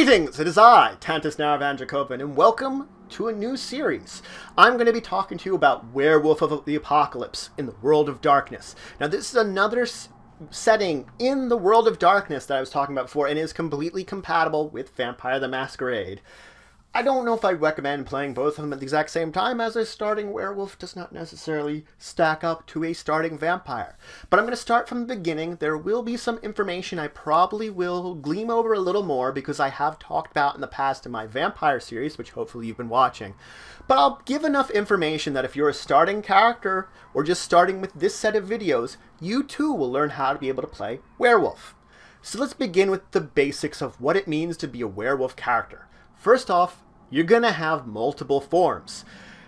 Greetings, it is I, Tantus Naravan Dracovin, and welcome to a new series. I'm going to be talking to you about Werewolf the Apocalypse in the World of Darkness. Now this is another setting in the World of Darkness that I was talking about before, and is completely compatible with Vampire the Masquerade. I don't know if I recommend playing both of them at the exact same time, as a starting werewolf does not necessarily stack up to a starting vampire. But I'm going to start from the beginning. There will be some information I probably will gleam over a little more, because I have talked about in the past in my vampire series, which hopefully you've been watching. But I'll give enough information that if you're a starting character, or just starting with this set of videos, you too will learn how to be able to play werewolf. So let's begin with the basics of what it means to be a werewolf character. First off, you're going to have multiple forms.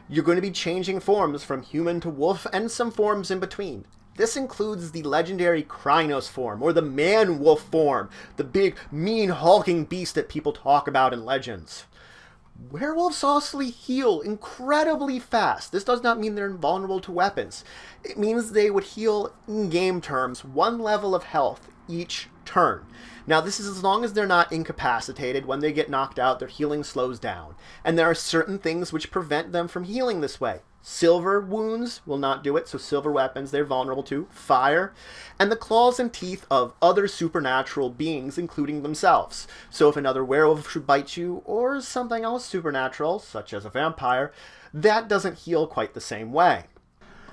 You're going to be changing forms from human to wolf and some forms in between. This includes the legendary Krynos form, or the man-wolf form, the big, mean, hulking beast that people talk about in legends. Werewolves also heal incredibly fast. This does not mean they're invulnerable to weapons. It means they would heal, in game terms, 1 level of health each turn. Now this is as long as they're not incapacitated. When they get knocked out, their healing slows down. And there are certain things which prevent them from healing this way. Silver wounds will not do it, so silver weapons they're vulnerable to. Fire. And the claws and teeth of other supernatural beings, including themselves. So if another werewolf should bite you, or something else supernatural, such as a vampire, that doesn't heal quite the same way.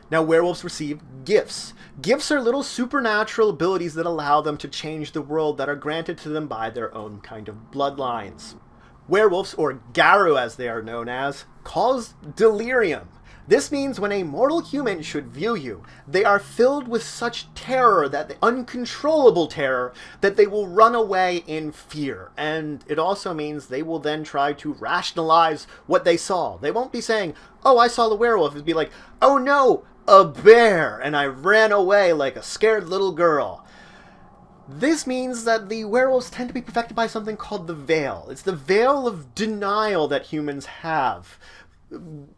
Now, werewolves receive gifts. Gifts are little supernatural abilities that allow them to change the world that are granted to them by their own kind of bloodlines. Werewolves, or Garou as they are known as, cause delirium. This means when a mortal human should view you, they are filled with such terror, uncontrollable terror, that they will run away in fear. And it also means they will then try to rationalize what they saw. They won't be saying, "Oh, I saw the werewolf." It'd be like, "Oh no, a bear, and I ran away like a scared little girl." This means that the werewolves tend to be perfected by something called the veil. It's the veil of denial that humans have.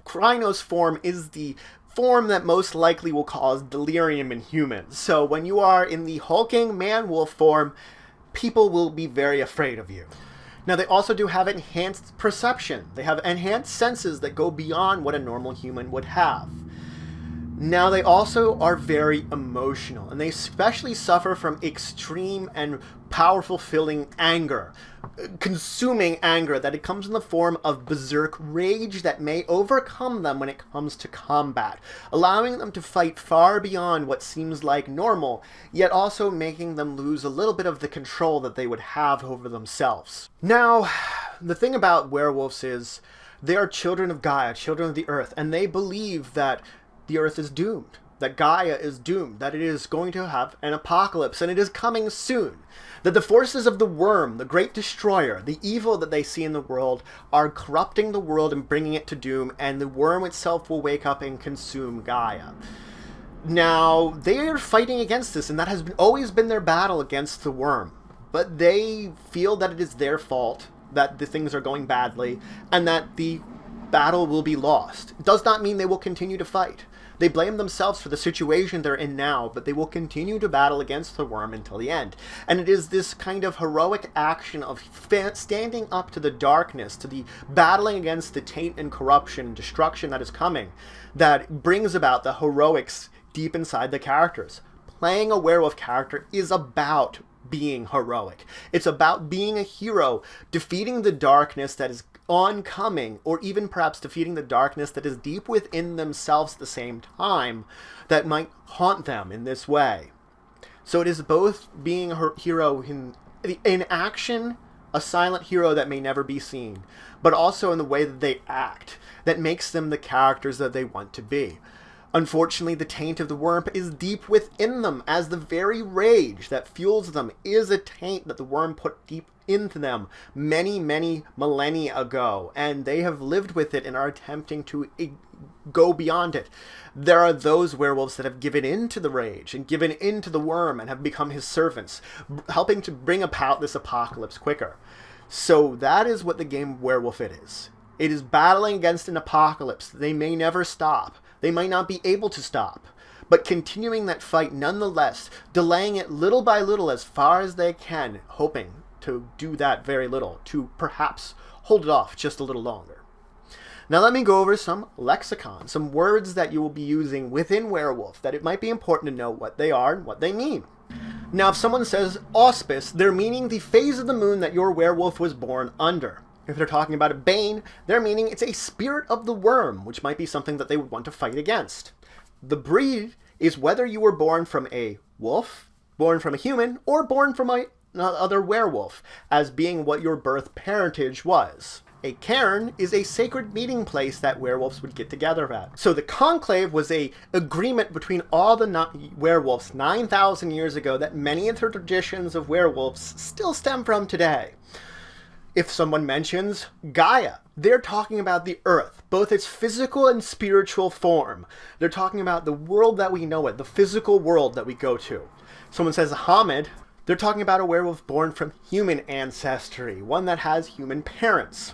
Krynos form is the form that most likely will cause delirium in humans. So when you are in the hulking man-wolf form, people will be very afraid of you. Now they also do have enhanced perception. They have enhanced senses that go beyond what a normal human would have. Now they also are very emotional, and they especially suffer from extreme and powerful feeling anger, consuming anger, that it comes in the form of berserk rage that may overcome them when it comes to combat, allowing them to fight far beyond what seems like normal, yet also making them lose a little bit of the control that they would have over themselves. Now, the thing about werewolves is they are children of Gaia, children of the earth, and they believe that the earth is doomed, that Gaia is doomed, that it is going to have an apocalypse, and it is coming soon. That the forces of the worm, the great destroyer, the evil that they see in the world, are corrupting the world and bringing it to doom, and the worm itself will wake up and consume Gaia. Now, they are fighting against this, and that has always been their battle against the worm. But they feel that it is their fault, that the things are going badly, and that the battle will be lost. It does not mean they will continue to fight. They blame themselves for the situation they're in now, but they will continue to battle against the worm until the end. And it is this kind of heroic action of standing up to the darkness, to the battling against the taint and corruption and destruction that is coming, that brings about the heroics deep inside the characters. Playing a werewolf character is about being heroic. It's about being a hero, defeating the darkness that is oncoming, or even perhaps defeating the darkness that is deep within themselves at the same time, that might haunt them in this way. So it is both being a hero in action, a silent hero that may never be seen, but also in the way that they act, that makes them the characters that they want to be. Unfortunately, the taint of the worm is deep within them, as the very rage that fuels them is a taint that the worm put deep into them many, many millennia ago, and they have lived with it and are attempting to go beyond it. There are those werewolves that have given in to the rage and given in to the worm and have become his servants, helping to bring about this apocalypse quicker. So that is what the game Werewolf it is. It is battling against an apocalypse. They may never stop. They might not be able to stop, but continuing that fight nonetheless, delaying it little by little as far as they can, hoping to to do that very little, to perhaps hold it off just a little longer. Now let me go over some lexicon, some words that you will be using within werewolf that it might be important to know what they are and what they mean. Now if someone says auspice, they're meaning the phase of the moon that your werewolf was born under. If they're talking about a bane, they're meaning it's a spirit of the worm, which might be something that they would want to fight against. The breed is whether you were born from a wolf, born from a human, or born from another werewolf, as being what your birth parentage was. A cairn is a sacred meeting place that werewolves would get together at. So the conclave was an agreement between all the werewolves 9,000 years ago that many of the traditions of werewolves still stem from today. If someone mentions Gaia, they're talking about the earth, both its physical and spiritual form. They're talking about the world that we know it, the physical world that we go to. Someone says Hamid, they're talking about a werewolf born from human ancestry, one that has human parents.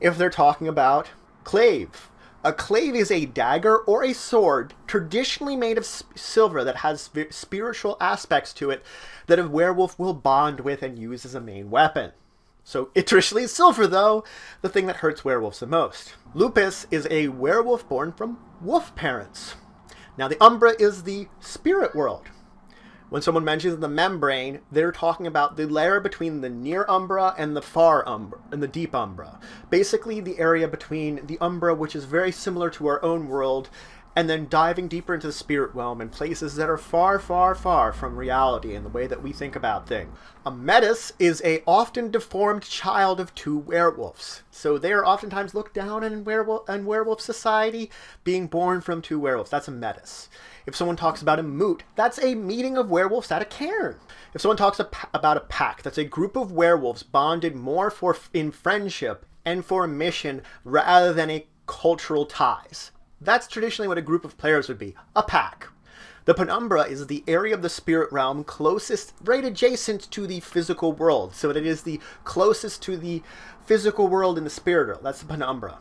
If they're talking about clave, a clave is a dagger or a sword traditionally made of silver that has spiritual aspects to it that a werewolf will bond with and use as a main weapon. So it traditionally is silver, though, the thing that hurts werewolves the most. Lupus is a werewolf born from wolf parents. Now the umbra is the spirit world. When someone mentions the membrane, they're talking about the layer between the near umbra and the far umbra, and the deep umbra. Basically the area between the umbra, which is very similar to our own world, and then diving deeper into the spirit realm in places that are far, far, far from reality and the way that we think about things. A metis is a often deformed child of two werewolves. So they are oftentimes looked down in werewolf society, being born from two werewolves. That's a metis. If someone talks about a moot, that's a meeting of werewolves at a cairn. If someone talks about a pack, that's a group of werewolves bonded more in friendship and for a mission rather than a cultural ties. That's traditionally what a group of players would be, a pack. The penumbra is the area of the spirit realm closest, right adjacent to the physical world. So it is the closest to the physical world in the spirit world. That's the penumbra.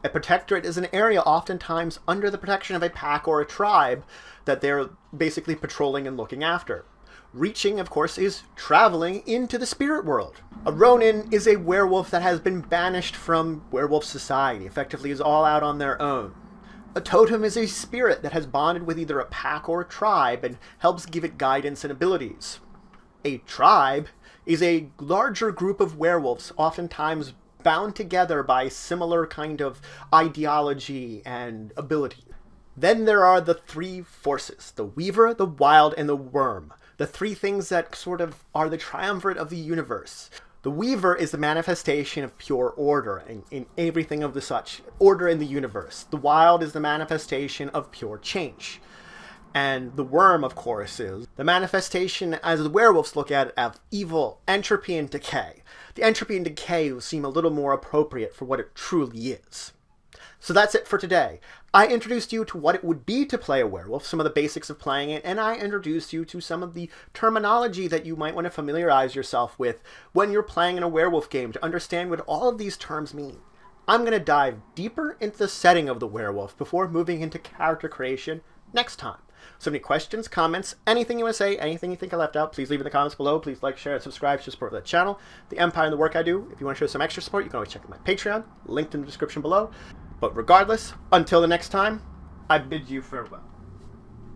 A protectorate is an area oftentimes under the protection of a pack or a tribe that they're basically patrolling and looking after. Reaching, of course, is traveling into the spirit world. A ronin is a werewolf that has been banished from werewolf society, effectively is all out on their own. A totem is a spirit that has bonded with either a pack or a tribe and helps give it guidance and abilities. A tribe is a larger group of werewolves, oftentimes bound together by similar kind of ideology and ability. Then there are the three forces, the weaver, the wild, and the worm. The three things that sort of are the triumvirate of the universe. The weaver is the manifestation of pure order in everything of the such, order in the universe. The wild is the manifestation of pure change. And the worm, of course, is the manifestation, as the werewolves look at it, of evil, entropy, and decay. The entropy and decay will seem a little more appropriate for what it truly is. So that's it for today. I introduced you to what it would be to play a werewolf, some of the basics of playing it, and I introduced you to some of the terminology that you might want to familiarize yourself with when you're playing in a werewolf game to understand what all of these terms mean. I'm going to dive deeper into the setting of the werewolf before moving into character creation next time. So any questions, comments, anything you want to say, anything you think I left out, please leave in the comments below. Please like, share, and subscribe to support the channel, the Empire, and the work I do. If you want to show some extra support, you can always check out my Patreon, linked in the description below. But regardless, until the next time, I bid you farewell.